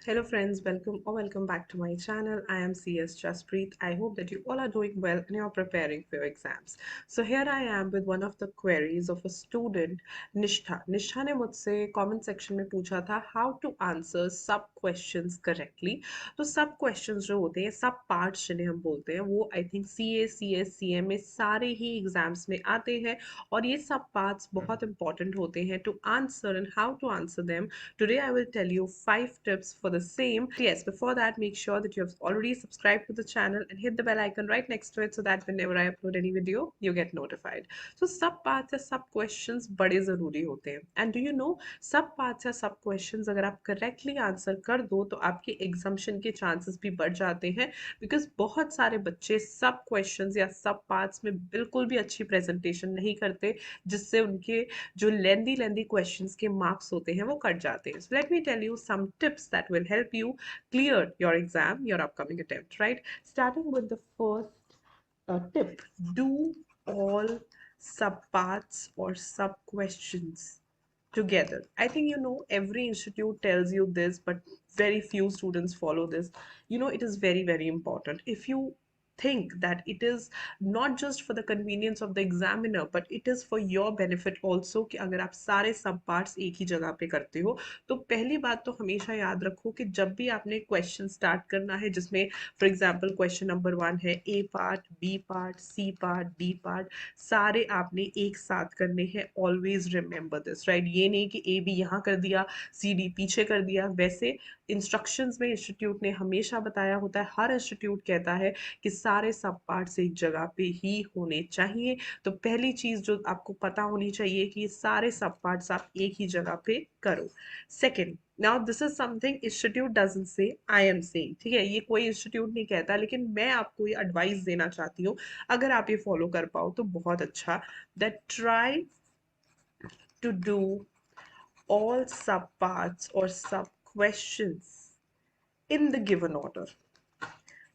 Hello friends, welcome or welcome back to my channel. I am CS Jaspreet. I hope that you all are doing well and you're preparing for your exams. So here I am with one of the queries of a student, Nishtha. Nishtha ने मुझसे comment section में पूछा था how to answer sub questions correctly. तो sub questions जो होते हैं, sub parts जिन्हें हम बोलते हैं, वो I think CA, CS, CM में सारे ही exams में आते हैं और ये sub parts बहुत important होते हैं to answer and how to answer them. Today I will tell you 5 tips for the same. Yes, before that, make sure that you have already subscribed to the channel and hit the bell icon right next to it so that whenever I upload any video, you get notified. So sub parts या sub questions बड़े ज़रूरी होते हैं. And do you know sub parts या sub questions अगर आप correctly answer कर दो तो आपके exemption के chances भी बढ़ जाते हैं because बहुत सारे बच्चे sub questions या sub parts में बिल्कुल भी अच्छी presentation नहीं करते जिससे उनके जो लेंदी क्वेश्चंस के मार्क्स होते हैं वो कट जाते हैं. So let me tell you some tips that will help you clear your exam, your upcoming attempt, right? Starting with the first tip. Do all subparts or sub questions together. I think every institute tells you this, but very few students follow this. It is very important. If you think that it is not just for the convenience of the examiner but it is for your benefit also कि अगर आप सारे सब parts एक ही जगह पे करते हो तो पहली बात तो हमेशा याद रखो कि जब भी आपने क्वेश्चन स्टार्ट करना है जिसमें फॉर एग्जांपल क्वेश्चन नंबर 1 है, A part, B part, C part, D part, सारे आपने एक साथ करने हैं. Always remember this, right? ये नहीं कि ए बी यहाँ कर दिया, सी डी पीछे कर दिया. वैसे इंस्ट्रक्शंस में इंस्टीट्यूट ने हमेशा बताया होता है, हर इंस्टीट्यूट कहता है कि सारे सब पार्ट्स एक जगह पे ही होने चाहिए. तो पहली चीज जो आपको पता होनी चाहिए कि ये सारे सब पार्ट्स आप एक ही जगह पे करो. Second, now this is something institute doesn't say, I am saying. ठीक है, ये कोई इंस्टीट्यूट नहीं कहता लेकिन मैं आपको ये एडवाइस देना चाहती हूँ. अगर आप ये फॉलो कर पाओ तो बहुत अच्छा. That try to do all subparts or sub questions in the given order.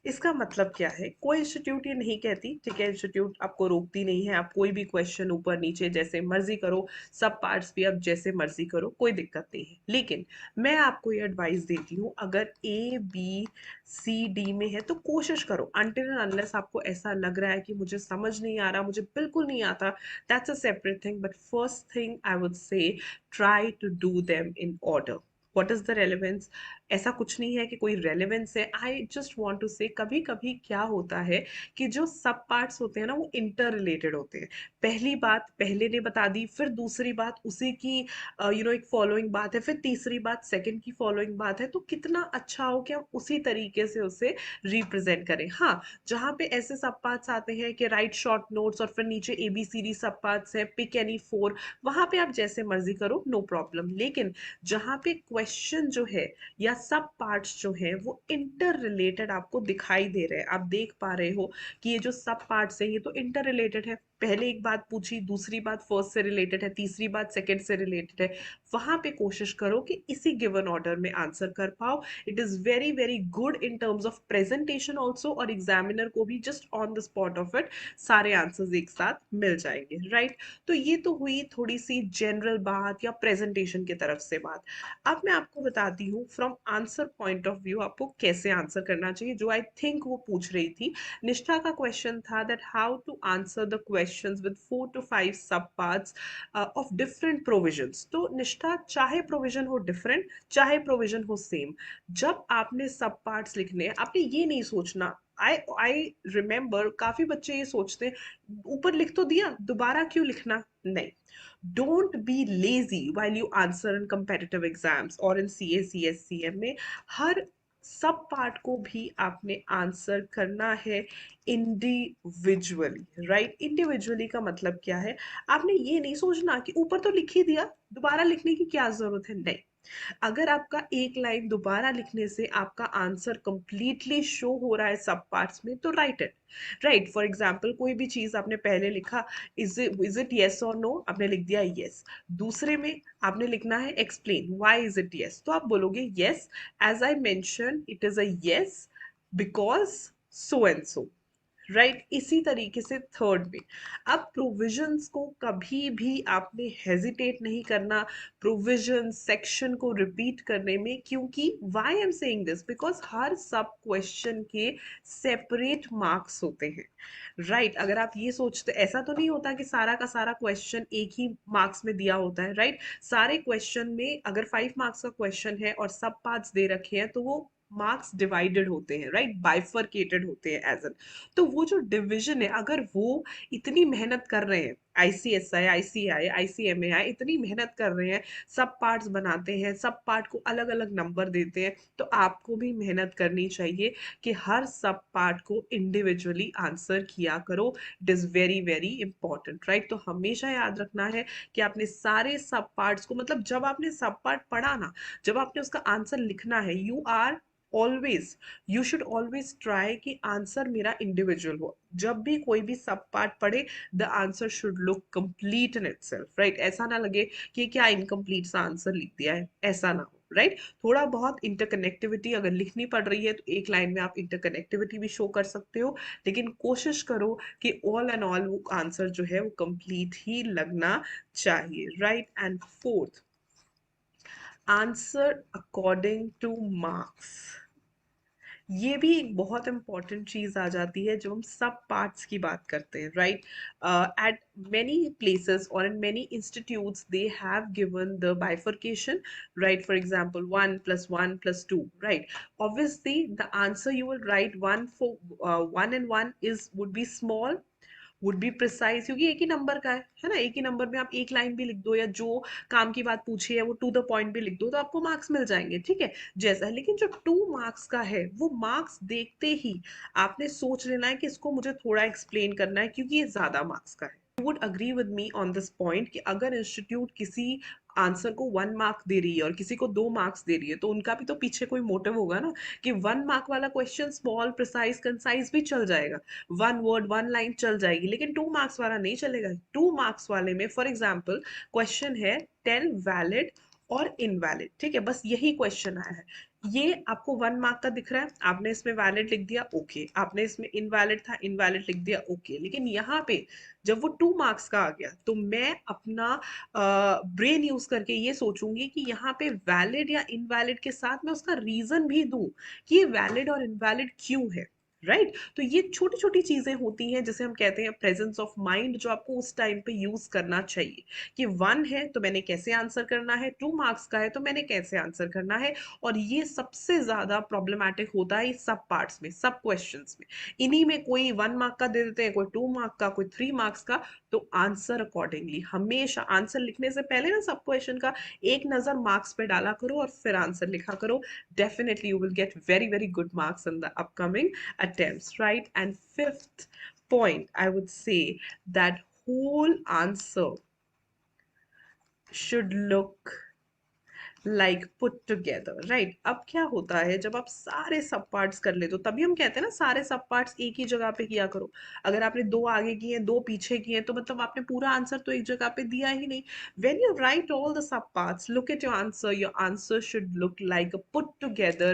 इसका मतलब क्या है? कोई इंस्टीट्यूट ये नहीं कहती, ठीक है, इंस्टीट्यूट आपको रोकती नहीं है, आप कोई भी क्वेश्चन ऊपर नीचे जैसे मर्जी करो, सब पार्ट्स भी आप जैसे मर्जी करो, कोई दिक्कत नहीं है. लेकिन मैं आपको ये एडवाइस देती हूँ, अगर ए बी सी डी में है तो कोशिश करो अनटिल एंड अनलेस आपको ऐसा लग रहा है कि मुझे समझ नहीं आ रहा, मुझे बिल्कुल नहीं आता, that's a separate thing. But first thing I would say try to do them in order. What is the relevance? ऐसा कुछ नहीं है कि कोई रेलेवेंस है. आई जस्ट वांट टू से कभी कभी क्या होता है कि जो सब पार्ट्स होते हैं ना वो इंटर रिलेटेड होते हैं. पहली बात पहले ने बता दी, फिर दूसरी बात उसी की एक फॉलोइंग बात है, फिर तीसरी बात सेकंड की फॉलोइंग बात है. तो कितना अच्छा हो कि हम उसी तरीके से उसे रिप्रेजेंट करें. हाँ, जहाँ पे ऐसे सब पार्ट्स आते हैं कि राइट शॉर्ट नोट्स और फिर नीचे ABCD सब पार्ट्स है, पिक एनी फोर, वहां पे आप जैसे मर्जी करो, नो प्रॉब्लम. लेकिन जहाँ पे क्वेश्चन जो है या सब पार्ट्स जो हैं वो इंटर रिलेटेड आपको दिखाई दे रहे हैं, आप देख पा रहे हो कि ये जो सब पार्ट्स हैं ये तो इंटर रिलेटेड है, पहले एक बात पूछी, दूसरी बात फर्स्ट से रिलेटेड है, तीसरी बात सेकंड से रिलेटेड है, वहां पे कोशिश करो कि इसी गिवन ऑर्डर में आंसर कर पाओ. It is very good in terms of presentation also, और एग्जामिनर को भी just on the spot of it सारे आंसर्स एक साथ मिल जाएंगे, राइट? तो ये तो हुई थोड़ी सी जनरल बात या प्रेजेंटेशन की तरफ से बात. अब मैं आपको बताती हूँ from answer point of view आपको कैसे आंसर करना चाहिए, जो आई थिंक वो पूछ रही थी. निष्ठा का क्वेश्चन था that how to answer the questions with 4 to 5 सब पार्ट्स ऑफ डिफरेंट प्रोविजंस. तो निष्ठा, चाहे प्रोविजन हो डिफरेंट चाहे प्रोविजन हो सेम, जब आपने सब पार्ट्स लिखने हैं आपने ये नहीं सोचना. आई रिमेम्बर काफी बच्चे ये सोचते हैं ऊपर लिख तो दिया, दोबारा क्यों लिखना? नहीं. Don't be lazy while you answer in competitive exams or in CA, CS, CM में हर सब पार्ट को भी आपने आंसर करना है इंडिविजुअली, राइट? इंडिविजुअली का मतलब क्या है? आपने ये नहीं सोचना कि ऊपर तो लिख ही दिया, दोबारा लिखने की क्या जरूरत है. नहीं. अगर आपका एक लाइन दोबारा लिखने से आपका आंसर कंप्लीटली शो हो रहा है सब पार्ट्स में तो write it. Right, for example कोई भी चीज आपने पहले लिखा, इज इट यस और नो, आपने लिख दिया यस. दूसरे में आपने लिखना है explain why is it yes, तो आप बोलोगे yes, as I mention it is a yes because so and so. Right, इसी तरीके से थर्ड में अब प्रोविजंस को कभी भी आपने हेजिटेट नहीं करना प्रोविजन सेक्शन को रिपीट करने में, क्योंकि why I am saying this, because हर सब क्वेश्चन के सेपरेट मार्क्स होते हैं। राइट, अगर आप ये सोचते, ऐसा तो नहीं होता कि सारा का सारा क्वेश्चन एक ही मार्क्स में दिया होता है। राइट, सारे क्वेश्चन में अगर 5 मार्क्स का क्वेश्चन है और सब पार्ट्स दे रखे हैं तो वो मार्क्स डिवाइडेड होते हैं, राइट, बाइफरकेटेड होते हैं एज एन। तो वो जो डिवीजन है, अगर वो इतनी मेहनत कर रहे हैं, आईसीएसआई, आईसीआई, आईसीएमएआई इतनी मेहनत कर रहे हैं, सब पार्ट्स बनाते हैं, सब पार्ट को अलग अलग नंबर देते हैं, तो आपको भी मेहनत करनी चाहिए कि हर सब पार्ट को इंडिविजुअली आंसर किया करो। It is very very important, right. तो हमेशा याद रखना है कि आपने सारे सब पार्ट्स को, मतलब जब आपने सब पार्ट पढ़ा ना, जब आपने उसका आंसर लिखना है, you are always, you should always try कि आंसर मेरा इंडिविजुअल हो। जब भी कोई भी सब पार्ट पढ़े, the answer should look complete in itself, right. ऐसा ना लगे कि क्या इनकम्प्लीट सा आंसर लिख दिया है, ऐसा ना हो, राइट। थोड़ा बहुत इंटरकनेक्टिविटी अगर लिखनी पड़ रही है तो एक लाइन में आप इंटरकनेक्टिविटी भी शो कर सकते हो, लेकिन कोशिश करो कि ऑल एंड ऑल वो आंसर जो है वो कंप्लीट ही लगना चाहिए, right. And fourth, answer according two marks. ये भी एक बहुत इंपॉर्टेंट चीज आ जाती है जब हम सब पार्ट्स की बात करते हैं, right. At many places or in many institutes they have given the bifurcation, right? For example, 1 plus 1 plus 2, right? Obviously the answer you will write, 1 for 1 and 1 is would be small, would be precise, क्योंकि एक ही number का है ना, एक ही number में आप एक line भी लिख दो या जो काम की बात पूछी है वो टू द पॉइंट भी लिख दो तो आपको मार्क्स मिल जाएंगे, ठीक है, जैसा है। लेकिन जो 2 मार्क्स का है वो मार्क्स देखते ही आपने सोच लेना है कि इसको मुझे थोड़ा एक्सप्लेन करना है क्योंकि ये ज्यादा मार्क्स का है। Would agree with me on this point कि अगर इंस्टीट्यूट किसी आंसर को 1 मार्क दे रही है और किसी को 2 मार्क्स दे रही है तो उनका भी तो पीछे कोई मोटिव होगा ना, कि 1 मार्क वाला क्वेश्चन स्मॉल, प्रिसाइज, कंसाइज भी चल जाएगा, 1 वर्ड 1 लाइन चल जाएगी, लेकिन 2 मार्क्स वाला नहीं चलेगा। 2 मार्क्स वाले में फॉर एग्जाम्पल क्वेश्चन है टेल वैलिड और इनवैलिड, ठीक है, बस यही क्वेश्चन आया है। ये आपको 1 मार्क का दिख रहा है, आपने इसमें वैलिड लिख दिया, ओके, आपने इसमें इनवैलिड था, इनवैलिड लिख दिया, ओके। लेकिन यहाँ पे जब वो 2 मार्क्स का आ गया तो मैं अपना ब्रेन यूज करके ये सोचूंगी कि यहाँ पे वैलिड या इनवैलिड के साथ मैं उसका रीजन भी दूं कि ये वैलिड और इनवैलिड क्यों है, राइट। तो ये छोटी छोटी चीजें होती हैं जिसे हम कहते हैं प्रेजेंस ऑफ माइंड, जो आपको उस टाइम पे यूज करना चाहिए कि 1 है तो मैंने कैसे आंसर करना है, 2 मार्क्स का है तो मैंने कैसे आंसर करना है। और ये सबसे ज्यादा प्रॉब्लमैटिक होता है इस सब पार्ट्स में, सब क्वेश्चंस में। इन्हीं में कोई 1 मार्क का दे देते हैं, कोई 2 मार्क का, कोई 3 मार्क्स का। तो आंसर अकॉर्डिंगली हमेशा आंसर लिखने से पहले ना सब क्वेश्चन का एक नजर मार्क्स पे डाला करो और फिर आंसर लिखा करो। Definitely you will get very very good marks in the upcoming attempts, right? And fifth point, I would say that whole answer should look like put together, right? अब क्या होता है जब आप सारे सब पार्ट्स कर लेते हो, तभी हम कहते हैं ना सारे सब पार्ट्स एक ही जगह पे किया करो। अगर आपने 2 आगे किए, 2 पीछे किए, तो मतलब आपने पूरा आंसर तो एक जगह पे दिया ही नहीं। when you write all the sub parts, look at your answer should look like a put together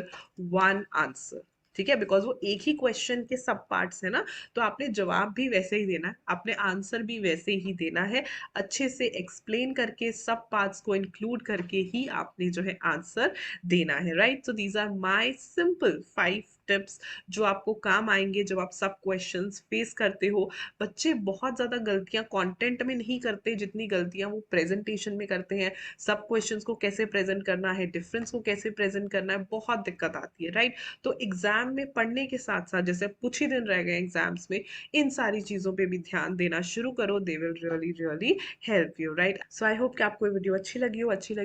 one answer, ठीक है, बिकॉज वो एक ही क्वेश्चन के सब पार्ट्स है ना, तो आपने जवाब भी वैसे ही देना है, आपने आंसर भी वैसे ही देना है, अच्छे से एक्सप्लेन करके सब पार्ट्स को इंक्लूड करके ही आपने जो है आंसर देना है, right. So these are my simple 5 tips जो आपको काम आएंगे जब आप सब क्वेश्चंस फेस करते हो। बच्चे बहुत ज्यादा गलतियां कंटेंट में नहीं करते जितनी गलतियां वो प्रेजेंटेशन में करते हैं। सब क्वेश्चंस को कैसे प्रेजेंट करना है, डिफरेंस को कैसे प्रेजेंट करना है, बहुत दिक्कत आती है, राइट। तो एग्जाम में पढ़ने के साथ साथ, जैसे कुछ ही दिन रह गए एग्जाम्स में, इन सारी चीजों पे भी ध्यान देना शुरू करो। They will really really help you, right. So I hope कि आपको ये वीडियो अच्छी लगी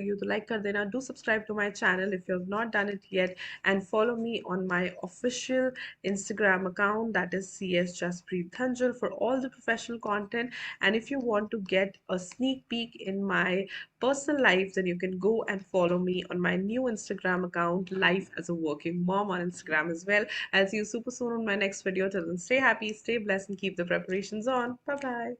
हो तो लाइक कर देना, do subscribe to my channel if you have not done it yet, and follow me on my official Instagram account, that is CS Jaspreet Thanjal, for all the professional content. And if you want to get a sneak peek in my personal life, then you can go and follow me on my new Instagram account, Life as a Working Mom, on Instagram as well. I'll see you super soon on my next video. Till then, stay happy, stay blessed, and keep the preparations on. Bye bye.